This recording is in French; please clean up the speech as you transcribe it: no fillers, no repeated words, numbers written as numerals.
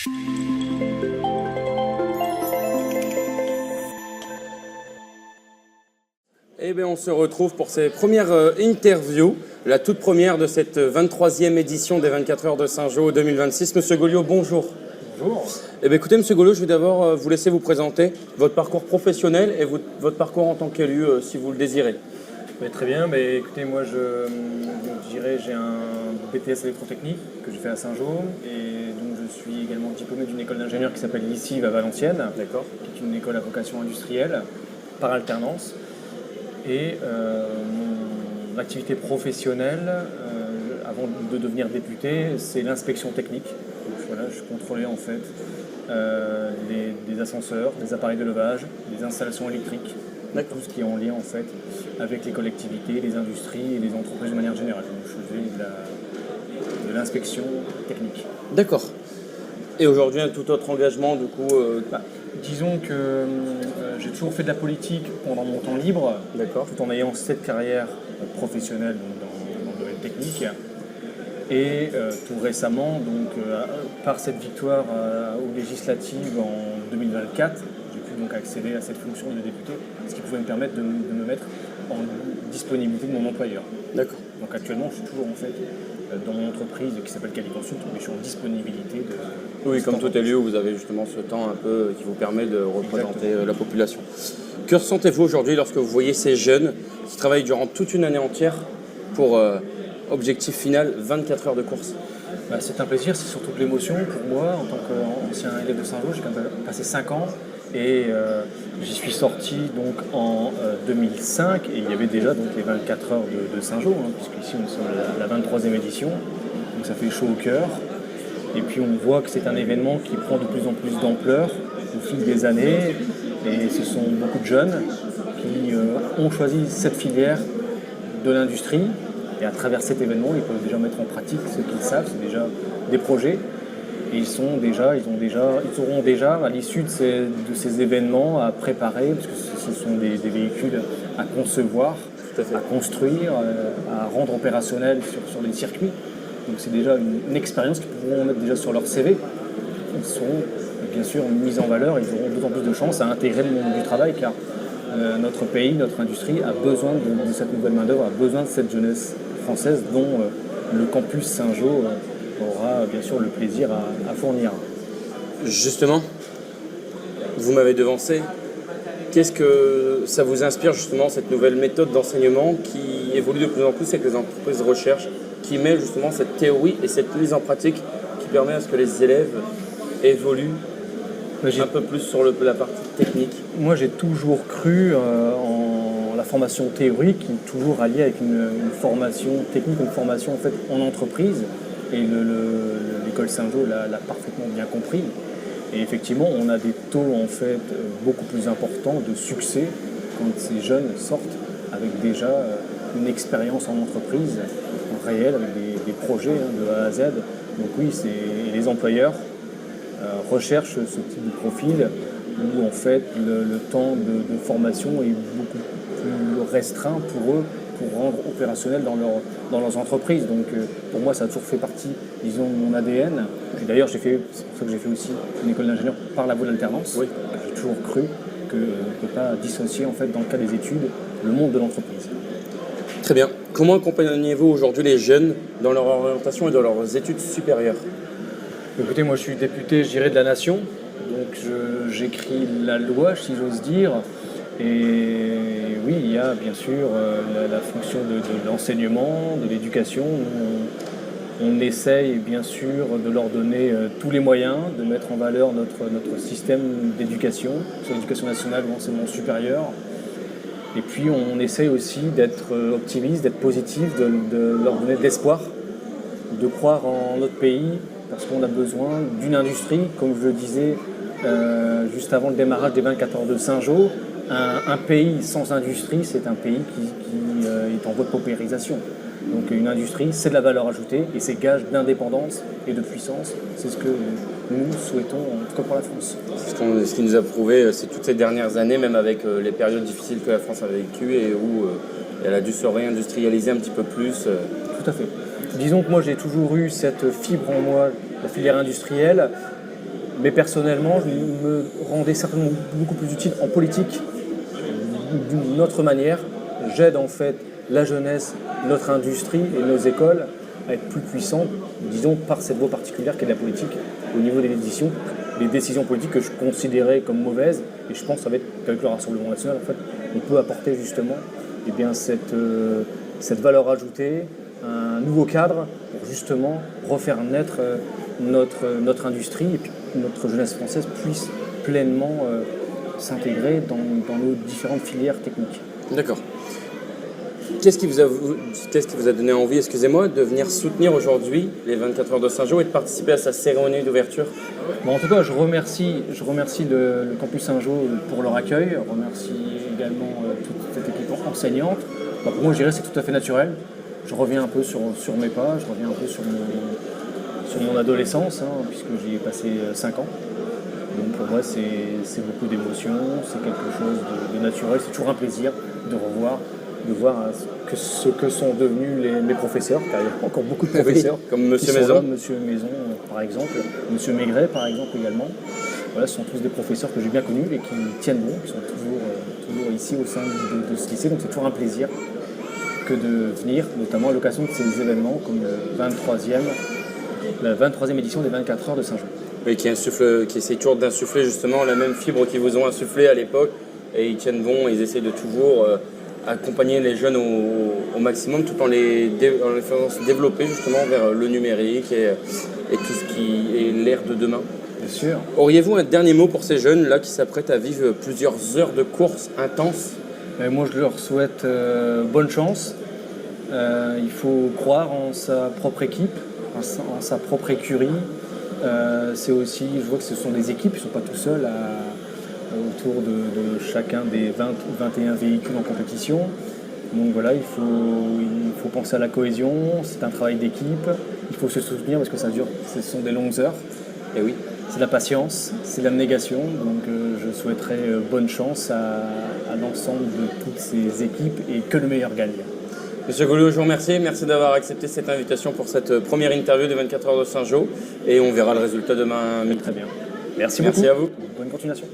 Eh bien, on se retrouve pour ces premières interviews, la toute première de cette 23e édition des 24 heures de Saint-Jean 2026. Monsieur Goliot, bonjour. Bonjour. Eh bien, écoutez, Monsieur Goliot, je vais d'abord vous laisser vous présenter votre parcours professionnel et votre parcours en tant qu'élu, si vous le désirez. Très bien. Écoutez, moi, j'ai un BTS électrotechnique que j'ai fait à Saint-Jean et donc je suis également diplômé d'une école d'ingénieur qui s'appelle l'ICIV à Valenciennes, D'accord. qui est une école à vocation industrielle par alternance. Et mon activité professionnelle, avant de devenir député, c'est l'inspection technique. Donc, voilà, je contrôlais en fait des ascenseurs, des appareils de levage, des installations électriques, tout ce qui est en lien en fait avec les collectivités, les industries et les entreprises de manière générale. Donc, je faisais de l'inspection technique. D'accord. Et aujourd'hui, un tout autre engagement, du coup Disons que j'ai toujours fait de la politique pendant mon temps libre, tout en ayant cette carrière professionnelle dans le domaine technique. Et tout récemment, par cette victoire aux législatives en 2024, j'ai pu donc accéder à cette fonction de député, ce qui pouvait me permettre de me mettre en disponibilité de mon employeur. D'accord. Donc actuellement, je suis toujours en fait dans mon entreprise qui s'appelle Caliconsult, mais je suis en disponibilité de... Oui, comme tout élu, vous avez justement ce temps un peu qui vous permet de représenter la population. Que ressentez-vous aujourd'hui lorsque vous voyez ces jeunes qui travaillent durant toute une année entière pour objectif final 24 heures de course? C'est un plaisir, c'est surtout de l'émotion pour moi en tant qu'ancien élève de Saint-Jean. J'ai quand même passé 5 ans et j'y suis sorti donc en 2005 et il y avait déjà donc les 24 heures de Saint-Jean, puisqu'ici on est à la 23e édition, donc ça fait chaud au cœur. Et puis on voit que c'est un événement qui prend de plus en plus d'ampleur au fil des années et ce sont beaucoup de jeunes qui ont choisi cette filière de l'industrie et à travers cet événement ils peuvent déjà mettre en pratique ce qu'ils savent, c'est déjà des projets et ils auront déjà à l'issue de ces événements à préparer, parce que ce sont des véhicules à concevoir, à construire, à rendre opérationnels sur les circuits. Donc c'est déjà une expérience qu'ils pourront mettre déjà sur leur CV. Ils seront bien sûr mis en valeur, ils auront d'autant plus de chances à intégrer le monde du travail car notre pays, notre industrie a besoin de cette nouvelle main-d'œuvre, a besoin de cette jeunesse française dont le campus Saint-Jean aura bien sûr le plaisir à fournir. Justement, vous m'avez devancé. Qu'est-ce que ça vous inspire justement, cette nouvelle méthode d'enseignement qui évolue de plus en plus avec les entreprises de recherche, qui met justement cette théorie et cette mise en pratique qui permet à ce que les élèves évoluent un peu plus sur la partie technique? Moi j'ai toujours cru en la formation théorique qui est toujours alliée avec une formation technique, une formation en fait en entreprise et l'école Saint-Jean l'a parfaitement bien compris. Et effectivement on a des taux en fait beaucoup plus importants de succès quand ces jeunes sortent avec déjà une expérience en entreprise réel avec des projets de A à Z. Donc oui, les employeurs recherchent ce type de profil où en fait le temps de formation est beaucoup plus restreint pour eux pour rendre opérationnel dans leurs entreprises. Donc pour moi, ça a toujours fait partie, disons, de mon ADN. Et d'ailleurs, c'est pour ça que j'ai fait aussi une école d'ingénieur par la voie d'alternance. Oui. J'ai toujours cru qu'on ne peut pas dissocier en fait dans le cas des études le monde de l'entreprise. Très bien. Comment accompagnez-vous aujourd'hui les jeunes dans leur orientation et dans leurs études supérieures? Écoutez, moi je suis député, je dirais, de la Nation, donc j'écris la loi, si j'ose dire, et oui, il y a bien sûr la fonction de l'enseignement, de l'éducation. On essaye bien sûr de leur donner tous les moyens, de mettre en valeur notre système d'éducation, sur l'éducation nationale ou l'enseignement supérieur. Et puis on essaye aussi d'être optimiste, d'être positif, de leur donner de l'espoir, de croire en notre pays, parce qu'on a besoin d'une industrie, comme je le disais juste avant le démarrage des 24 heures de Saint-Jean. Un pays sans industrie, c'est un pays qui est en voie de paupérisation. Donc une industrie, c'est de la valeur ajoutée et c'est gage d'indépendance et de puissance. C'est ce que nous souhaitons, en tout cas pour la France. Ce qui nous a prouvé, c'est toutes ces dernières années, même avec les périodes difficiles que la France a vécues et où elle a dû se réindustrialiser un petit peu plus. Tout à fait. Disons que moi j'ai toujours eu cette fibre en moi, la filière industrielle, Mais personnellement, je me rendais certainement beaucoup plus utile en politique d'une autre manière. J'aide en fait la jeunesse, notre industrie et nos écoles à être plus puissants, disons, par cette voie particulière qu'est la politique au niveau des décisions politiques que je considérais comme mauvaises. Et je pense que ça va être qu'avec le Rassemblement national, en fait, on peut apporter justement cette valeur ajoutée, un nouveau cadre pour justement refaire naître notre industrie et puis que notre jeunesse française puisse pleinement s'intégrer dans nos différentes filières techniques. D'accord. Qu'est-ce qui vous a donné envie, excusez-moi, de venir soutenir aujourd'hui les 24 heures de Saint-Jean et de participer à sa cérémonie d'ouverture? Bon, en tout cas, je remercie le Campus Saint-Jean pour leur accueil. Je remercie également toute cette équipe enseignante. Pour moi, je dirais que c'est tout à fait naturel. Je reviens un peu sur mes pas, je reviens un peu sur mon adolescence, puisque j'y ai passé 5 ans. Donc pour moi, c'est beaucoup d'émotions, c'est quelque chose de naturel. C'est toujours un plaisir de voir ce que sont devenus mes professeurs, car il y a encore beaucoup de professeurs. Oui, comme Monsieur Maison. Monsieur Maison, par exemple, Monsieur Maigret, par exemple, également. Voilà, ce sont tous des professeurs que j'ai bien connus et qui tiennent bon, qui sont toujours ici au sein de ce lycée. Donc c'est toujours un plaisir que de venir, notamment à l'occasion de ces événements comme la 23e édition des 24 heures de Saint-Jean. Oui, qui essaye toujours d'insuffler justement la même fibre qu'ils vous ont insufflé à l'époque, et ils tiennent bon, ils essayent de toujours accompagner les jeunes au maximum, tout en les faisant se développer justement vers le numérique et tout ce qui est l'ère de demain. Bien sûr. Auriez-vous un dernier mot pour ces jeunes là qui s'apprêtent à vivre plusieurs heures de course intenses? Moi, je leur souhaite bonne chance. Il faut croire en sa propre équipe, en sa propre écurie. C'est aussi, je vois que ce sont des équipes, ils ne sont pas tout seuls autour de chacun des 20 ou 21 véhicules en compétition. Donc voilà, il faut penser à la cohésion, c'est un travail d'équipe, il faut se soutenir parce que ça dure, ce sont des longues heures. Et oui. C'est de la patience, c'est de l'abnégation, donc je souhaiterais bonne chance à l'ensemble de toutes ces équipes et que le meilleur gagne. Monsieur Gouliot, je vous remercie. Merci d'avoir accepté cette invitation pour cette première interview des 24 heures de Saint-Jean. Et on verra le résultat demain. Très bien. Merci beaucoup. À vous. Bonne continuation.